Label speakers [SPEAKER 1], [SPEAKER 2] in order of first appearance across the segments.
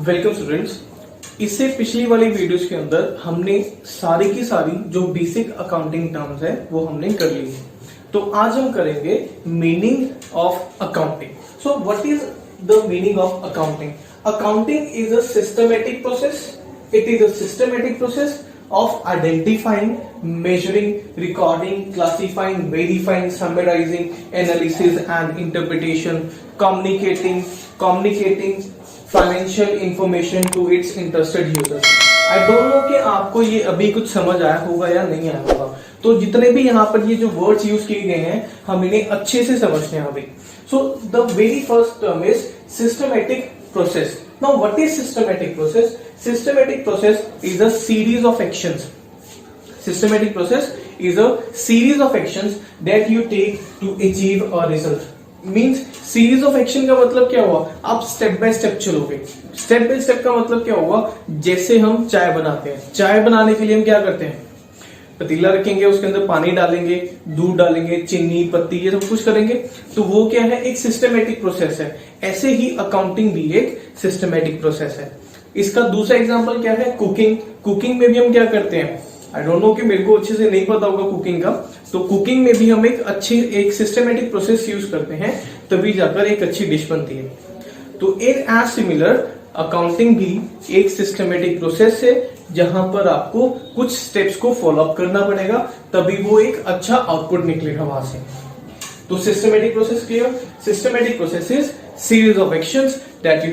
[SPEAKER 1] Welcome students. इससे पिछली वाली वीडियोस के अंदर हमने सारी की सारी जो बेसिक अकाउंटिंग टर्म्स है वो हमने कर ली है। तो आज हम करेंगे meaning of accounting. So what is the meaning of accounting? Accounting is a systematic process. It is a systematic process of identifying, measuring, recording, classifying, verifying, summarizing, analysis and interpretation, communicating financial information to its interested users. I don't know कि आपको ये अभी कुछ समझ आया होगा या नहीं आया होगा। तो जितने भी यहाँ पर ये जो वर्ड्स यूज किए गए हैं हम इन्हें अच्छे से समझते हैं अभी। So the very first term is systematic process. Now what is systematic process? Systematic process is a series of actions. Systematic process is a series of actions that you take to achieve a result. Means series of action का मतलब क्या हुआ? आप step by step चलोगे। Step by step का मतलब क्या हुआ? जैसे हम चाय बनाते हैं, चाय बनाने के लिए हम क्या करते हैं? पतीला रखेंगे, उसके अंदर पानी डालेंगे, दूध डालेंगे, चीनी, पत्ती, ये सब कुछ करेंगे। तो वो क्या है? एक सिस्टमेटिक प्रोसेस है। ऐसे ही अकाउंटिंग भी एक सिस्टमेटिक प्रोसेस है। इसका दूसरा एग्जांपल क्या है? कुकिंग। कुकिंग में भी हम क्या करते हैं? आई डोंट नो कि मेरे को अच्छे से नहीं पता होगा कुकिंग का। तो कुकिंग में भी हम एक सिस्टमेटिक प्रोसेस यूज करते हैं, तभी जाकर एक अच्छी डिश बनती है। तो एज सिमिलर अकाउंटिंग भी एक सिस्टमेटिक प्रोसेस है, जहां पर आपको कुछ स्टेप्स को फॉलो अप करना पड़ेगा, तभी वो एक अच्छा आउटपुट निकलेगा वहां से। तो systematic process clear? Systematic process is series of actions that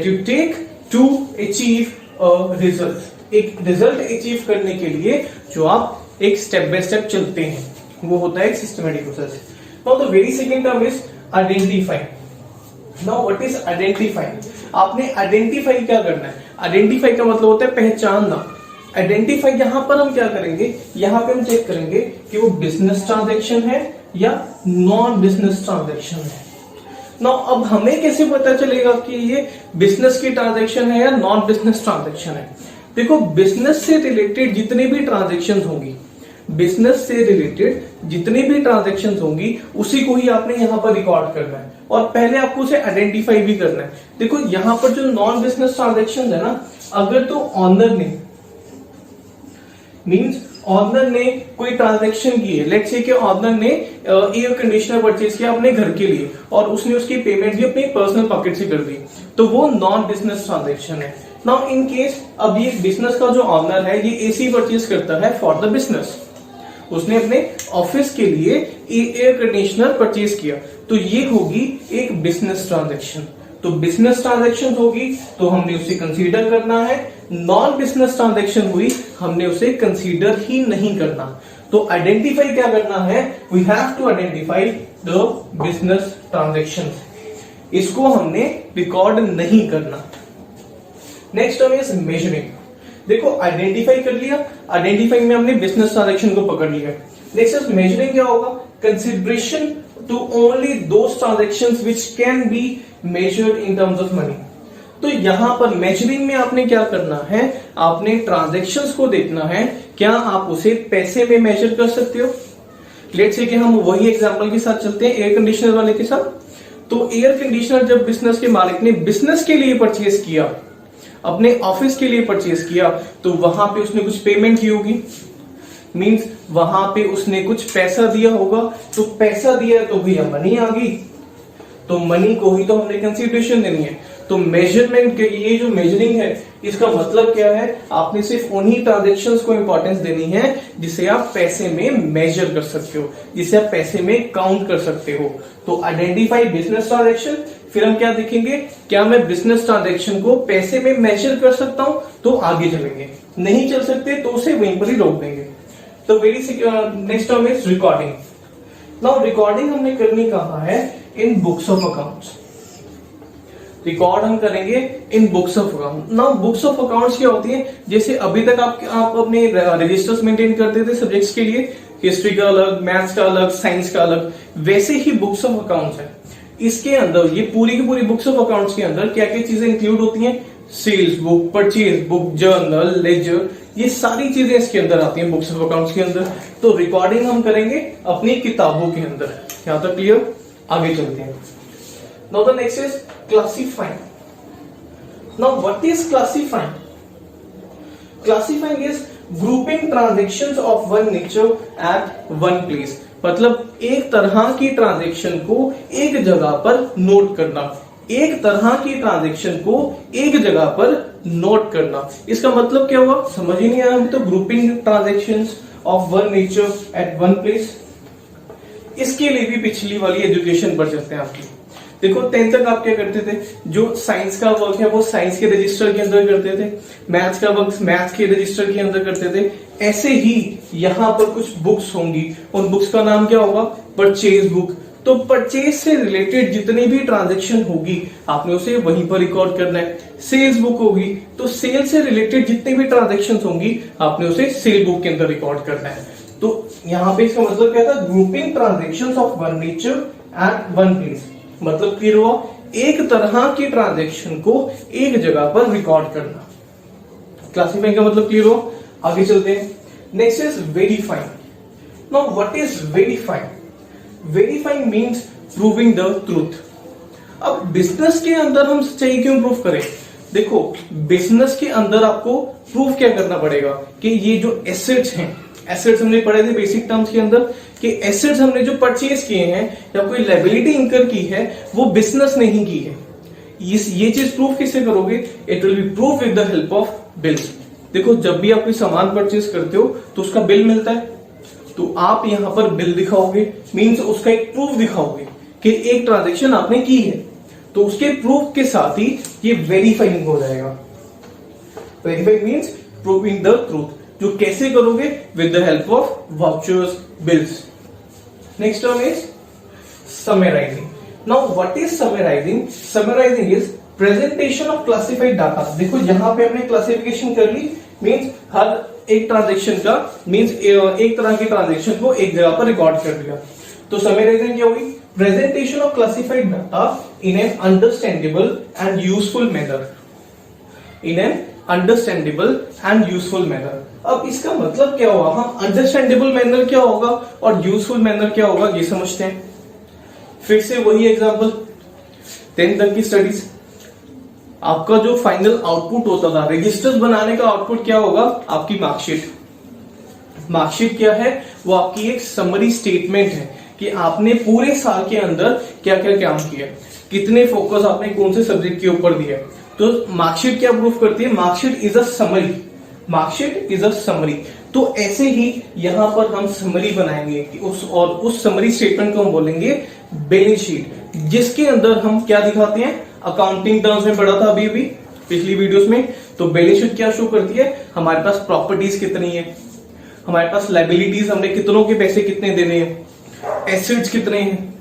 [SPEAKER 1] you take to achieve a result. एक रिजल्ट अचीव करने के लिए जो आप एक स्टेप बाय स्टेप चलते हैं, वो होता है एक systematic process. Now the very second term is identify. Now what is identify? आपने आइडेंटिफाई क्या करना है? आइडेंटिफाई का मतलब होता है पहचानना। आइडेंटिफाई यहां पर हम क्या करेंगे? यहां पे हम चेक करेंगे कि वो बिजनेस ट्रांजैक्शन है या नॉन बिजनेस ट्रांजैक्शन है। नाउ अब हमें कैसे पता चलेगा कि ये बिजनेस की ट्रांजैक्शन है या नॉन बिजनेस ट्रांजैक्शन है? देखो, बिजनेस से रिलेटेड जितनी भी ट्रांजैक्शन होंगी, बिजनेस से रिलेटेड जितनी भी ट्रांजैक्शन होंगी, उसी को ही आपने यहां पर रिकॉर्ड करना है और पहले आपको उसे आइडेंटिफाई भी करना है। देखो, यहां पर जो नॉन बिजनेस ट्रांजैक्शन है ना, अगर तो ऑनर ने कोई ट्रांजैक्शन की है, लेट्स से कि ऑनर ने एयर कंडीशनर परचेज किया अपने घर के लिए और उसने उसकी पेमेंट भी अपने पर्सनल पॉकेट से कर दी, तो वो नॉन बिजनेस ट्रांजैक्शन है। नाउ इन केस अब ये बिजनेस का जो ऑनर है ये एसी परचेज करता है फॉर द बिजनेस, उसने अपने ऑफिस के लिए एयर कंडीशनर परचेज किया, तो ये होगी एक बिजनेस ट्रांजैक्शन। तो बिजनेस ट्रांजैक्शन होगी तो हमने उसे कंसीडर करना है। नॉन बिजनेस ट्रांजैक्शन हुई, हमने उसे कंसीडर ही नहीं करना। तो आइडेंटिफाई क्या करना है? We have to identify the business transaction. इसको हमने रिकॉर्ड नहीं करना। Next term is measuring. देखो, आइडेंटिफाई कर लिया, आइडेंटिफाई में हमने बिजनेस ट्रांजैक्शन को पकड़ लिया। Next is measuring. क्या होगा? Consideration to only those transactions which can be measured in terms of money. तो यहां पर मेजरिंग में आपने क्या करना है? आपने ट्रांजैक्शंस को देखना है, क्या आप उसे पैसे में मेजर कर सकते हो? लेट्स से कि हम वही एग्जांपल के साथ चलते हैं, एयर कंडीशनर वाले के साथ। तो एयर कंडीशनर जब बिजनेस के मालिक ने बिजनेस के लिए परचेज किया, अपने ऑफिस के लिए परचेज किया, तो वहां पे उसने कुछ पेमेंट की होगी, मींस वहां पे उसने कुछ पैसा दिया होगा। तो पैसा दिया है तो भैया मनी आ गई, तो मनी को ही तो हमने कंसीडरेशन देनी है। तो मेजरमेंट के ये जो मेजरिंग है, इसका मतलब क्या है? आपने सिर्फ उन्हीं ट्रांजैक्शंस को इंपॉर्टेंस देनी है जिसे आप पैसे में मेजर कर सकते हो, जिसे आप पैसे में काउंट कर सकते हो। तो आइडेंटिफाई बिजनेस ट्रांजैक्शन, फिर हम क्या देखेंगे? क्या मैं बिजनेस ट्रांजैक्शन को पैसे में मेजर कर सकता हूं? तो आगे चलेंगे, नहीं चल सकते तो उसे वहीं पर ही रोक देंगे। तो very next term is recording. Now recording हमने करनी कहां है? In books of accounts. Record हम करेंगे in books of account. Now books of accounts क्या होती है? जैसे अभी तक आप अपने रजिस्टर्स मेंटेन करते थे सब्जेक्ट्स के लिए, हिस्ट्री का अलग, मैथ्स का अलग, साइंस का अलग, वैसे ही बुक्स ऑफ अकाउंट्स है। इसके अंदर ये पूरी की पूरी बुक्स ऑफ अकाउंट्स के अंदर क्या क्या चीजें इंक्लूड होती हैं? Sales book, purchase book, journal, ledger, ये सारी चीजें इसके अंदर आती हैं बुक्स ऑफ अकाउंट्स के अंदर। तो रिकॉर्डिंग हम करेंगे अपनी किताबों के अंदर। यहां तक क्लियर? आगे चलते हैं। Now the next is classifying. Now what is classifying? Classifying is grouping transactions of one nature eight one place, मतलब एक तरह की ट्रांजैक्शन को एक जगह पर नोट करना, एक तरह की ट्रांजैक्शन को एक जगह पर नोट करना। इसका मतलब क्या हुआ, समझ ही नहीं आया हम तो। Grouping transactions of one nature eight one place, इसके लिए भी पिछली वाली एजुकेशन पर चलते हैं आपकी। देखो 10th तक आप क्या करते थे, जो साइंस का वर्क है वो साइंस के रजिस्टर के अंदर करते थे, मैथ्स का वर्क मैथ्स के रजिस्टर के अंदर करते थे। ऐसे ही यहाँ पर कुछ बुक्स होंगी, उन बुक्स का नाम क्या होगा, परचेज बुक। तो परचेज से रिलेटेड जितनी भी ट्रांजैक्शन होगी आपने उसे वहीं पर रिकॉर्ड करना है। सेल्स बुक होगी तो सेल से रिलेटेड जितनी भी ट्रांजैक्शन होंगी आपने उसे सेल बुक के अंदर रिकॉर्ड करना है। तो यहाँ पे इसका मतलब क्या था, grouping transactions of one nature eight one place, मतलब क्लियर हुआ, एक तरह की ट्रांजैक्शन को एक जगह पर रिकॉर्ड करना। क्लासिफाइंग का मतलब क्लियर हुआ। आगे चलते हैं। Next is verifying. Now what is verifying? Verifying means proving the truth. अब बिजनेस के अंदर हम सच्चाई क्यों प्रूव करें? देखो बिजनेस के अंदर आपको प्रूव क्या करना पड़ेगा कि ये जो एसेट्स हैं, एसेट्स हमने पढ़े थे बेसिक टर्म्स के अंदर कि एसेट्स हमने जो परचेज किए हैं या कोई लायबिलिटी इंकर की है वो बिजनेस ने ही की है। ये चीज प्रूव किससे करोगे? It will be prove with the help of bills. देखो जब भी आप कोई सामान परचेज करते हो तो उसका बिल मिलता है, तो आप यहां पर बिल दिखाओगे, मींस उसका एक प्रूफ दिखाओगे कि एक ट्रांजैक्शन आपने की है, तो उसके प्रूफ के साथ ही ये वेरीफाइंग हो जाएगा। Verifying means proving the truth. जो कैसे करोगे? With the help of vouchers, bills. Next term is summarising. Now what is summarising? Summarising is presentation of classified data. देखो यहां पे हमने क्लासिफिकेशन कर ली, मींस हर एक ट्रांजैक्शन का मींस एक तरह की ट्रांजैक्शन को एक जगह पर रिकॉर्ड कर दिया। तो समराइजिंग क्या होगी? Presentation of classified data in an understandable and useful manner, in an understandable and useful manner. अब इसका मतलब क्या हुआ? हम अंडरस्टैंडेबल मैनर क्या होगा और यूजफुल मैनर क्या होगा ये समझते हैं। फिर से वही एग्जांपल, 10th तक की स्टडीज, आपका जो फाइनल आउटपुट होता था रजिस्टर्स बनाने का आउटपुट क्या होगा? आपकी मार्कशीट। मार्कशीट क्या है? वो आपकी एक समरी स्टेटमेंट है कि आपने पूरे साल के अंदर क्या क्या काम किया, कितने फोकस आपने कौन से सब्जेक्ट के ऊपर दिया। तो मार्कशीट क्या प्रूफ करती है? Marksheet is a summary, marksheet is a summary. तो ऐसे ही यहां पर हम समरी बनाएंगे कि उस समरी स्टेटमेंट को हम बोलेंगे बैलेंस शीट, जिसके अंदर हम क्या दिखाते हैं? अकाउंटिंग टर्म्स में पढ़ा था अभी भी पिछली वीडियोस में। तो बैलेंस शीट क्या शो करती है? हमारे पास प्रॉपर्टीज कितनी है, हमारे पास लायबिलिटीज, हमने कितनों के पैसे कितने देने हैं, एसेट्स कितने हैं।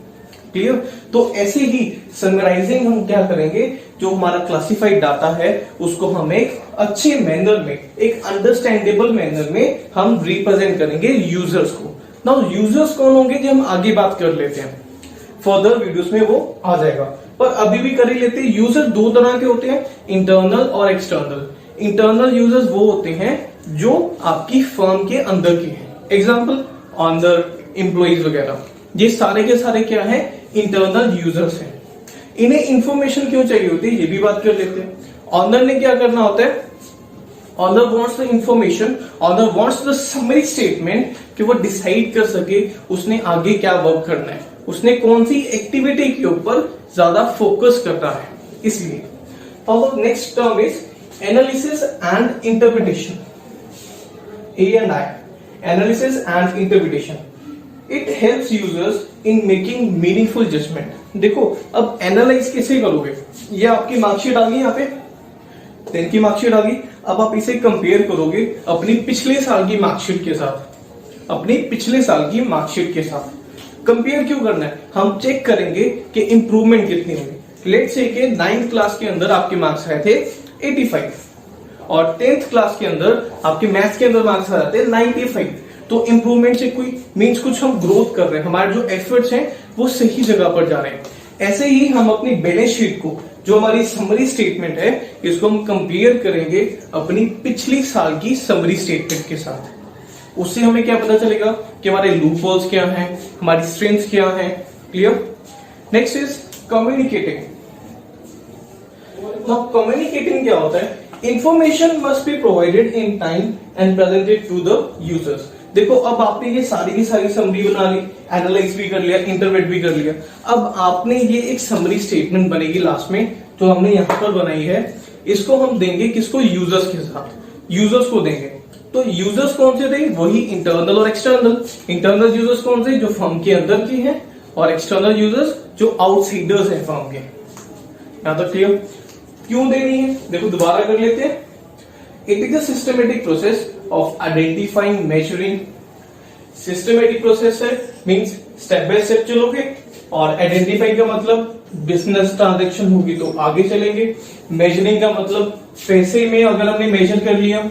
[SPEAKER 1] क्लियर? तो ऐसे ही समराइजिंग हम क्या करेंगे? जो हमारा क्लासिफाइड डाटा है उसको हम एक अच्छे मैनर में, एक अंडरस्टैंडेबल मैनर में हम रिप्रेजेंट करेंगे यूजर्स को। नाउ यूजर्स कौन होंगे जो हम आगे बात कर लेते हैं, फर्दर वीडियोस में वो आ जाएगा, पर अभी भी कर ही लेते हैं। यूजर दो तरह के होते हैं, इंटरनल और एक्सटर्नल। इंटरनल यूजर्स वो होते हैं जो आपकी फर्म के अंदर के हैं, एग्जाम्पल ऑनर, एम्प्लॉइज वगैरह, ये सारे के सारे क्या है? इंटरनल यूजर्स हैं। इन्हें इंफॉर्मेशन क्यों चाहिए होती है ये भी बात कर लेते हैं। ऑनर ने क्या करना होता है? Owner wants the information, owner wants the summary statement कि वो डिसाइड कर सके उसने आगे क्या वर्क करना है, उसने कौन सी एक्टिविटी के ऊपर ज्यादा फोकस करना है। इसलिए next term is analysis and interpretation, A&I, analysis and interpretation. It helps users in making meaningful judgement. देखो अब एनालाइज कैसे करोगे? ये आपकी मार्कशीट आ गई, यहाँ पे 10 की मार्कशीट आ गई। अब आप इसे कंपेयर करोगे अपनी पिछले साल की मार्कशीट के साथ, अपनी पिछले साल की मार्कशीट के साथ। कंपेयर क्यों करना है? हम चेक करेंगे कि इंप्रूवमेंट कितनी होगी। लेट्स से कि 9th क्लास के अंदर आपके मार्क्स आए थे 85 और 10th क्लास के अंदर आपके मैथ्स के अंदर मार्क्स आए थे 95। तो इंप्रूवमेंट से कोई मींस कुछ हम ग्रोथ कर रहे हैं, हमारे जो एफर्ट्स हैं वो सही जगह पर जा रहे हैं। ऐसे ही हम अपनी बैलेंस शीट को, जो हमारी समरी स्टेटमेंट है, इसको हम कंपेयर करेंगे अपनी पिछली साल की समरी स्टेटमेंट के साथ। उससे हमें क्या पता चलेगा कि हमारे लूप होल्स क्या हैं, हमारी स्ट्रेंथ्स क्या हैं। Clear? Next is communicating. Now communicating क्या होता है? Information must be provided in time and presented to the users. देखो अब आपने ये सारी की सारी समरी बना ली, एनालाइज भी कर लिया, इंटरप्रेट भी कर लिया। अब आपने ये एक समरी स्टेटमेंट बनेगी लास्ट में जो हमने यहाँ पर बनाई है, इसको हम देंगे किसको? यूजर्स के साथ, यूजर्स को देंगे। तो यूजर्स कौन से थे? वही इंटरनल और एक्सटर्नल। इंटरनल यूजर्स कौन से? जो फर्म के अंदर की हैं, और एक्सटर्नल यूजर्स जो आउटसाइडर्स हैं फर्म के। यहां तक क्लियर? क्यों देनी है देखो दोबारा कर लेते हैं। It is a systematic process of identifying, measuring. Systematic process है मींस स्टेप बाय स्टेप चलोगे, और आइडेंटिफाई का मतलब बिजनेस ट्रांजैक्शन होगी तो आगे चलेंगे। मेजरिंग का मतलब पैसे में अगर हमने मेजर कर लिया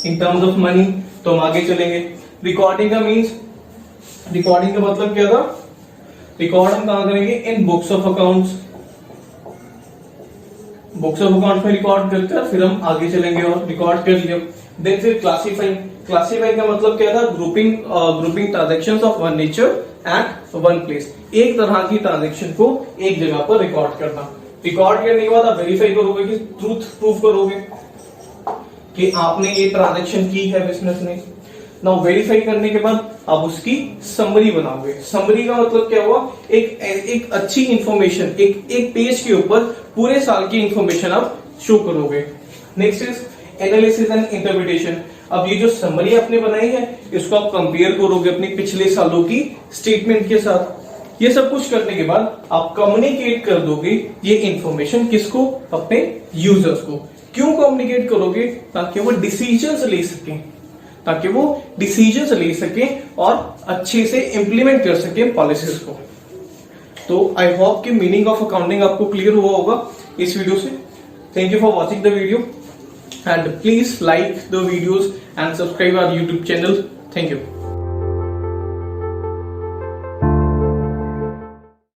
[SPEAKER 1] इन टर्म्स ऑफ मनी तो हम आगे चलेंगे। रिकॉर्डिंग का मींस, रिकॉर्डिंग का मतलब क्या था? रिकॉर्ड हम कहां करेंगे? In books of accounts. Books of account में रिकॉर्ड करकर फिर हम आगे चलेंगे और रिकॉर्ड कर लिया। देन फिर क्लासिफाइंग। क्लासिफाइंग का मतलब क्या था? Grouping transactions of one nature eight one place. एक तरह की ट्रांजैक्शन को एक जगह पर रिकॉर्ड करना। रिकॉर्ड करने के बाद आप वेरीफाई करोगे कि ट्रूथ प्रूफ करोगे कि आपने ये ट्रांजैक्शन की है बिजनेस ने। नाउ वेरीफाई करने के बाद आप उसकी समरी बनाओगे। समरी का मतलब क्या हुआ? एक अच्छी इंफॉर्मेशन, एक पेज के ऊपर पूरे साल की इंफॉर्मेशन आप शो करोगे। Next is analysis and interpretation. अब ये जो समरी आपने बनाई है इसको आप कंपेयर करोगे अपने पिछले सालों की स्टेटमेंट के साथ। ये सब कुछ करने के बाद आप कम्युनिकेट कर दोगे ये इंफॉर्मेशन किसको? अपने यूजर्स को। क्यों कम्युनिकेट करोगे? ताकि वो डिसीजंस ले सकें, ताकि वो डिसीजंस ले सकें और अच्छे से इंप्लीमेंट कर सकें पॉलिसीज को। तो आई होप कि मीनिंग ऑफ अकाउंटिंग आपको क्लियर हुआ होगा इस वीडियो से। Thank you for watching the video and please like the videos and subscribe our YouTube channel. Thank you.